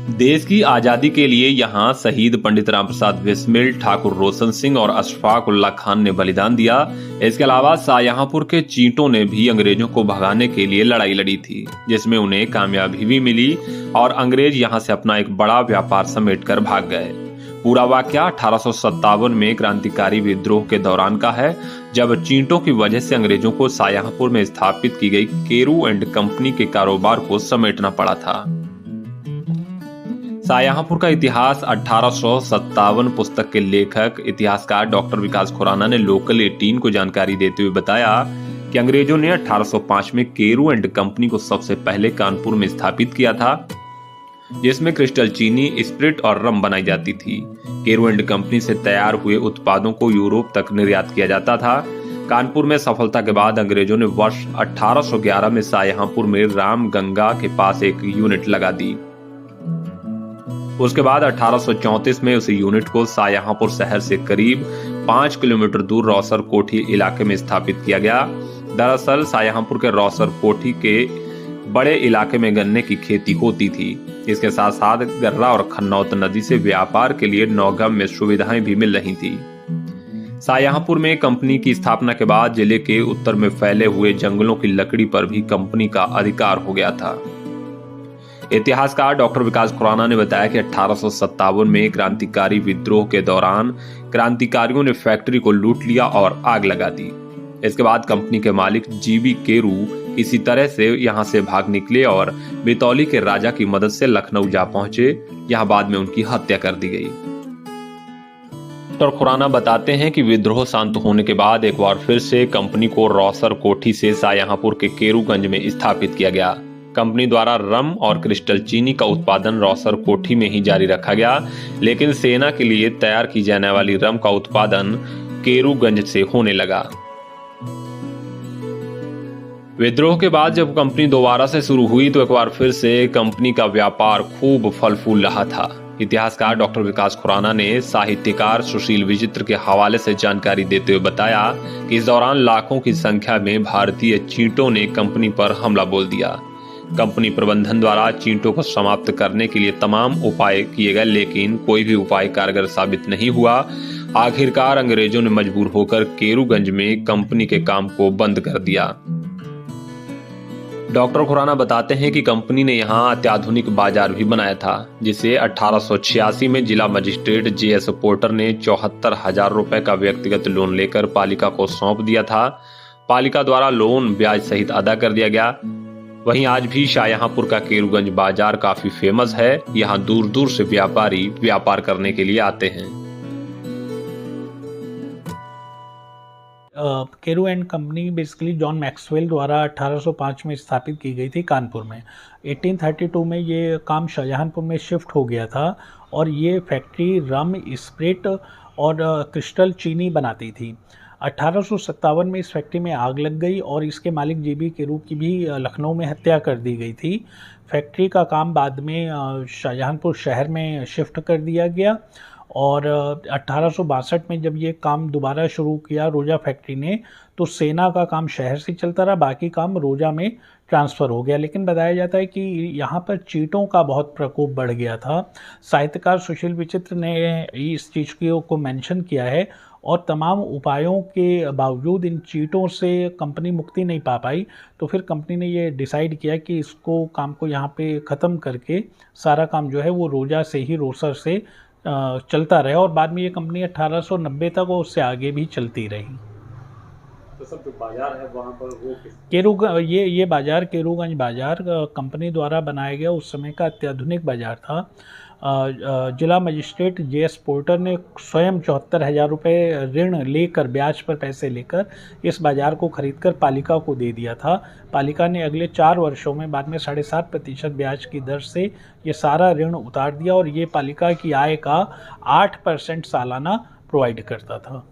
देश की आजादी के लिए यहाँ शहीद पंडित राम प्रसाद बिस्मिल, ठाकुर रोशन सिंह और अशफाक उल्लाह खान ने बलिदान दिया। इसके अलावा शाहजहांपुर के चींटों ने भी अंग्रेजों को भगाने के लिए लड़ाई लड़ी थी, जिसमें उन्हें कामयाबी भी मिली और अंग्रेज यहाँ से अपना एक बड़ा व्यापार समेटकर भाग गए। पूरा वाकया 1857 में क्रांतिकारी विद्रोह के दौरान का है, जब चींटों की वजह से अंग्रेजों को शाहजहांपुर में स्थापित की गई केरू एंड कंपनी के कारोबार को समेटना पड़ा था। शाहजहांपुर का इतिहास 1857 पुस्तक के लेखक इतिहासकार डॉक्टर विकास खुराना ने लोकल 18 को जानकारी देते हुए बताया कि अंग्रेजों ने 1805 में केरू एंड कंपनी को सबसे पहले कानपुर में स्थापित किया था, जिसमें क्रिस्टल चीनी, स्प्रिट और रम बनाई जाती थी। केरू एंड कंपनी से तैयार हुए उत्पादों को यूरोप तक निर्यात किया जाता था। कानपुर में सफलता के बाद अंग्रेजों ने वर्ष 1811 में शाहजहांपुर में रामगंगा के पास एक यूनिट लगा दी। उसके बाद 1834 में उस यूनिट को शाहजहांपुर शहर से करीब 5 किलोमीटर दूर रौसर कोठी इलाके में स्थापित किया गया। दरअसल शाहजहांपुर के रौसर कोठी के बड़े इलाके में गन्ने की खेती होती थी। इसके साथ साथ गर्रा और खन्नौत नदी से व्यापार के लिए नौगम्य सुविधाएं भी मिल रही थी। शाहजहांपुर में कंपनी की स्थापना के बाद जिले के उत्तर में फैले हुए जंगलों की लकड़ी पर भी कंपनी का अधिकार हो गया था। इतिहासकार डॉक्टर विकास खुराना ने बताया कि 1857 में क्रांतिकारी विद्रोह के दौरान क्रांतिकारियों ने फैक्ट्री को लूट लिया और आग लगा दी। इसके बाद कंपनी के मालिक जीबी केरू किसी तरह से यहां से भाग निकले और बितौली के राजा की मदद से लखनऊ जा पहुंचे। यहां बाद में उनकी हत्या कर दी गई। डॉक्टर खुराना बताते हैं कि विद्रोह शांत होने के बाद एक बार फिर से कंपनी को रौसर कोठी से शाहजहांपुर के केरूगंज में स्थापित किया गया। कंपनी द्वारा रम और क्रिस्टल चीनी का उत्पादन रौसर कोठी में ही जारी रखा गया, लेकिन सेना के लिए तैयार की जाने वाली रम का उत्पादन केरूगंज से होने लगा। विद्रोह के बाद जब कंपनी दोबारा से शुरू हुई तो एक बार फिर से कंपनी का व्यापार खूब फल फूल रहा था। इतिहासकार डॉक्टर विकास खुराना ने साहित्यकार सुशील विचित्र के हवाले से जानकारी देते हुए बताया कि इस दौरान लाखों की संख्या में भारतीय चींटों ने कंपनी पर हमला बोल दिया। कंपनी प्रबंधन द्वारा चींटों को समाप्त करने के लिए तमाम उपाय किए गए, लेकिन कोई भी उपाय कारगर साबित नहीं हुआ। आखिरकार अंग्रेजों ने मजबूर होकर केरूगंज में कंपनी के काम को बंद कर दिया। डॉक्टर खुराना बताते हैं कि कंपनी ने यहाँ अत्याधुनिक बाजार भी बनाया था, जिसे 1886 में जिला मजिस्ट्रेट JS पोर्टर ने 74,000 रुपए का व्यक्तिगत लोन लेकर पालिका को सौंप दिया था। पालिका द्वारा लोन ब्याज सहित अदा कर दिया गया। वहीं आज भी शाहजहांपुर का केरूगंज बाजार काफी फेमस है। यहाँ दूर दूर से व्यापारी व्यापार करने के लिए आते हैं। केरू and company basically John Maxwell द्वारा 1805 में स्थापित की गई थी कानपुर में। 1832 में ये काम शाहजहांपुर में शिफ्ट हो गया था और ये फैक्ट्री रम, स्प्रिट और क्रिस्टल चीनी बनाती थी। 1857 में इस फैक्ट्री में आग लग गई और इसके मालिक जीबी केरू की भी लखनऊ में हत्या कर दी गई थी। फैक्ट्री का काम बाद में शाहजहांपुर शहर में शिफ्ट कर दिया गया और 1862 में जब ये काम दोबारा शुरू किया रोजा फैक्ट्री ने, तो सेना का काम शहर से चलता रहा, बाकी काम रोजा में ट्रांसफ़र हो गया। लेकिन बताया जाता है कि यहाँ पर चींटों का बहुत प्रकोप बढ़ गया था। साहित्यकार सुशील विचित्र ने इस चीज़ को मेंशन किया है और तमाम उपायों के बावजूद इन चींटों से कंपनी मुक्ति नहीं पा पाई। तो फिर कंपनी ने ये डिसाइड किया कि इसको काम को यहाँ पे ख़त्म करके सारा काम जो है वो रोजा से ही, रोसर से चलता रहे और बाद में ये कंपनी 1890 तक और उससे आगे भी चलती रही। तो सब जो बाजार है वहाँ पर वो ये बाजार केरूगंज बाजार कंपनी द्वारा बनाया गया उस समय का अत्याधुनिक बाजार था। जिला मजिस्ट्रेट JS पोर्टर ने स्वयं 74,000 रुपये ऋण लेकर, ब्याज पर पैसे लेकर इस बाजार को खरीदकर पालिका को दे दिया था। पालिका ने अगले 4 वर्षों में बाद में 7.5% ब्याज की दर से ये सारा ऋण उतार दिया और ये पालिका की आय का 8% सालाना प्रोवाइड करता था।